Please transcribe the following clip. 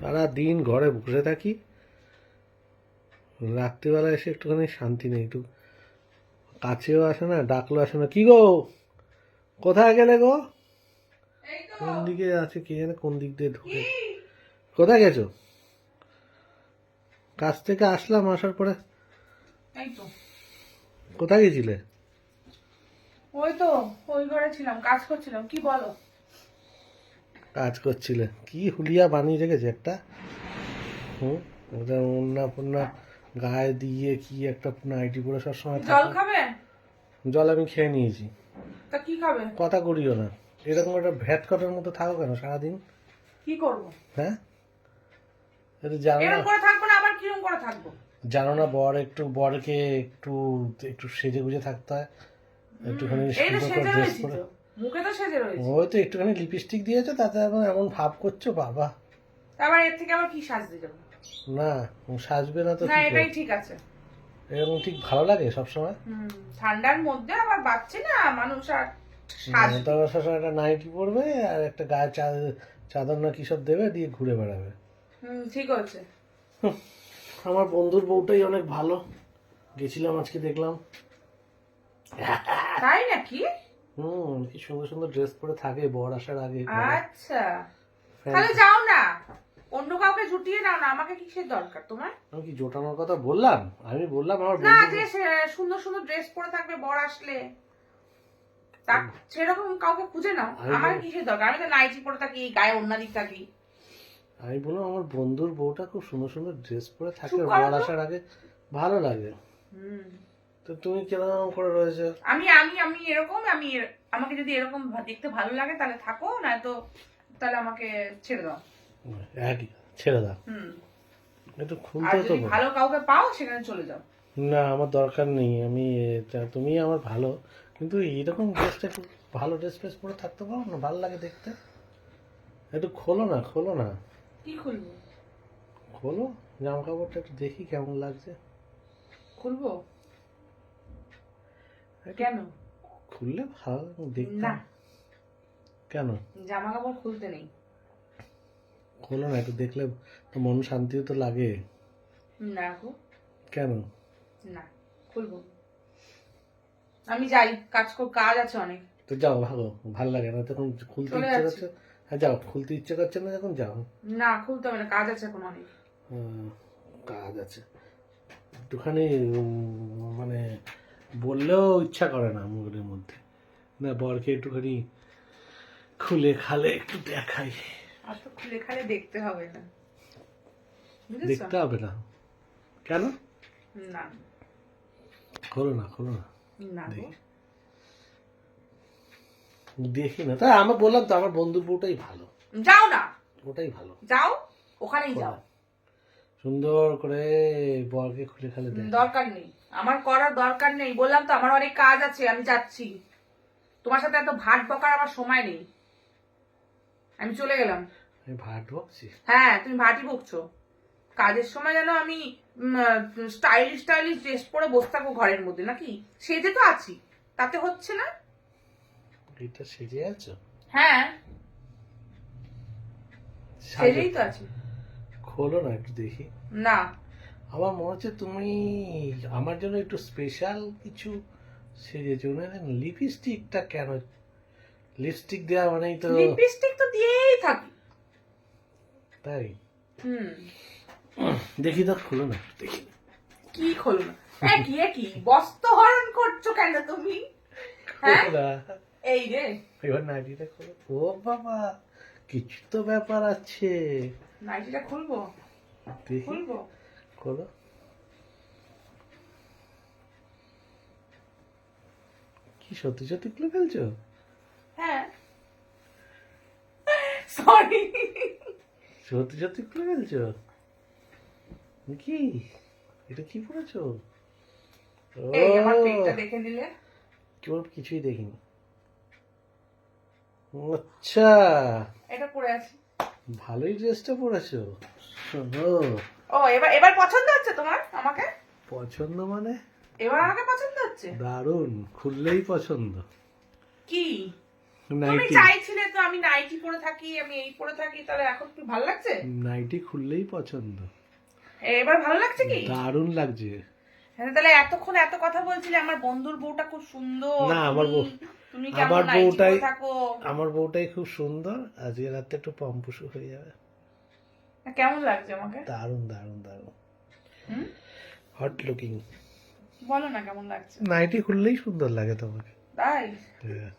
সারা দিন ঘরে বসে থাকি, রাত্রিবেলা এসে একটুখানি শান্তি নেই, একটু কাছেও আসে না, ডাকলো আসে না। কি গো, কোথায় গেলে গো? কোন দিকে আছে কে জানে, কোন দিক দিয়ে ঢুকে। কোথায় গেছো? কাজ থেকে আসলাম, আসার পরে এই তো কোথায় গেছিলে? ওই তো ওই ঘরে ছিলাম, কাজ করছিলাম। কি বলো? কাজ করছিলে? কি হুলিয়া বানিয়ে রেখেছে একটা। ওটা ওন্না ফন্না গায়ে দিয়ে কি একটা নাইটি পরে সবসময় জল থাকে। খাবে? জল আমি খেয়ে নিয়েছি। তা কি খাবে? কথা করিও না, এরকম একটা ভ্যাট কটার মতো থাকো কেন সারাদিন? কি করব? হ্যাঁ, এটা জানো না? এরকম করে থাকবো না, আবার কিরকম করে থাকবো? জানো না বরকে একটু একটু সেজে গুজে থাকতে হয়, একটুখানি এই তো সুন্দর করে সেজে ড্রেস রয়েছি করে। তো, মুখে তো সেজে রয়েছি। ওই তো একটুখানি লিপস্টিক দিয়েছো, তাতে আবার এমন ভাব করছো বাবা। আবার এর থেকে আবার কি সাজতে যাবো? না, সাজবে না তো না, কি এটাই করবে? ঠিক আছে। এরকম ঠিক ভালো লাগে সবসময়? ঠান্ডার মধ্যে আবার বাচ্চা না মানুষ আর সাজবে। তারপর সবসময় একটা নাইটি পরবে আর একটা গায়ে চাদর না কি সব দেবে, দিয়ে ঘুরে বেড়াবে। ঠিক আছে। আমার বন্ধুর বউটাই অনেক ভালো, গেছিলাম আজকে দেখলাম। তাই নাকি? কি সুন্দর সুন্দর ড্রেস পরে থাকে বর আসার আগে। আচ্ছা, তাহলে যাও না, অন্য কাউকে জুটিয়ে নাও না, আমাকে কিসের দরকার তোমার? আমি কি জোটানোর কথা বললাম? আমি বললাম আমার না, বন্ধু। যে সুন্দর সুন্দর ড্রেস পরে থাকবে বর আসলে, তা সেরকম কাউকে খুঁজে নাও। আমার কিসের দরকার? আমি তো নাইটি পরে থাকি, গায়ে ওড়না দিয়ে থাকি। আমি বললাম আমার বন্ধুর বউটা খুব সুন্দর সুন্দর ড্রেস পরে থাকে, চুপ করো বর তো। আসার আগে ভালো লাগে। তো তুমি কিরকম করে রয়েছে? আমি আমি আমি এরকম, আমাকে যদি এরকম দেখতে ভালো লাগে তাহলে থাকো, না তো তাহলে আমাকে ছেড়ে দাও। একই, ছেড়ে দাও। একটু আর খুলতে তো যদি বল। ভালো কাউকে পাও সেখানে চলে যাও। না, আমার দরকার নেই। আমি তুমি আমার ভালো, কিন্তু এইরকম ড্রেসটা একটু ভালো ড্রেস ফ্রেস পরে থাকতে পারো না, ভালো লাগে দেখতে। একটু খোলো না, খোলো না, কি খুলবো? খোলো জামা কাপড়টা একটু দেখি কেমন লাগছে। খুলবো? একটু কেন? খুললে ভালো দেখতে। না, কেন? জামা কাপড় খুলতে নেই। খোলো না, একটু দেখলে তো মন শান্তিও তো লাগে। না গো, কেন? না, খুলবো না। আমি যাই, কাজ আছে অনেক। তো যাও, ভালো ভালো লাগে না তখন খুলতে চলে ইচ্ছে যাচ্ছি। করছে। হ্যাঁ যাও, খুলতে ইচ্ছে করছে না যখন যাও। না, খুলতে হবে না, কাজ আছে এখন অনেক। কাজ আছে একটুখানি, মানে বললেও ইচ্ছা করে না মুখের মধ্যে, না বরকে একটুখানি খুলে খালে একটু দেখাই। আর তো খুলে খালে দেখতে হবে না, বুঝেছো? দেখতে হবে না? কেন? না, খোলো না, খোলো না, না গো। দেখি দেখি না। তাই আমি বললাম তো আমার বন্ধুর বউটাই ভালো, যাও না, ওটাই ভালো। যাও, ওখানেই যাও। সুন্দর করে বরকে খুলে খালে দেখ। দরকার নেই, আমার করার দরকার নেই, বললাম তো আমার অনেক কাজ আছে, আমি যাচ্ছি। তোমার সাথে এত ভাট বকার আমার সময় নেই, আমি চলে গেলাম। আমি ভাট বকছি? হ্যাঁ, তুমি ভাটই বকছো। কাজের সময় যেন আমি স্টাইলিশ স্টাইলিশ ড্রেস পরে বসে থাকবো ঘরের মধ্যে, নাকি? সেজে তো আছি, তাতে হচ্ছে না? এটা সেজে আছো? হ্যাঁ, সেজেই তো আছি। খোলো না একটু দেখি। না, আমার মনে হচ্ছে তুমি আমার জন্য একটু স্পেশাল কিছু সেজেছো। না, লিপস্টিকটা কেন? লিপস্টিক দেওয়া মানেই তো। লিপস্টিক তো দিয়েই থাকি। তাই? হুম। দেখি তো, খোলো না একটু দেখি। কি খোলো না? একই একই বস্ত্র হরণ করছো কেন তুমি? হ্যাঁ, খোলো না। এই রে, এবার নাইটিটা খোলো। ও বাবা, কিছু তো ব্যাপার আছে। নাইটিটা খুলবো? দেখি, খুলবো? খোলো। কি সত্যি সত্যি খুলে ফেলছো? হ্যাঁ, সরি। সত্যি সত্যি খুলে ফেলছো? কি এটা কি পড়েছো? এই আমার পেটটা দেখে নিলে। কেউ কিছুই দেখিনি। আচ্ছা, এটা পরে আছি। ভালোই ড্রেসটা পরেছো। শোনো, ও, এবার এবার পছন্দ হচ্ছে তোমার আমাকে? পছন্দ মানে? এবার আমাকে পছন্দ হচ্ছে? দারুণ, খুললেই পছন্দ। কি? তুমি নাইটি চাইছিলে তো আমি নাইটি পরে থাকি, আমি এই পরে থাকি, তাহলে এখন কি ভালো লাগছে? নাইটি খুললেই পছন্দ। এবার ভালো লাগছে কি? দারুণ লাগছে। হ্যাঁ, তাহলে এতক্ষণ এত কথা বলছিলে আমার বন্ধুর বউটা খুব সুন্দর, না, আমার বউ, তুমি আমার কেমন নাইটি বউটাই, পরে থাকো। আমার বউটাই খুব সুন্দর। আজকে রাতে একটু পম্পুসু হয়ে যাবে। কেমন লাগছে আমাকে? দারুণ দারুণ দারুণ, হুম, হট লুকিং। বলো না কেমন লাগছে। নাইটি খুললেই সুন্দর লাগে তোমাকে। তাই? হ্যাঁ।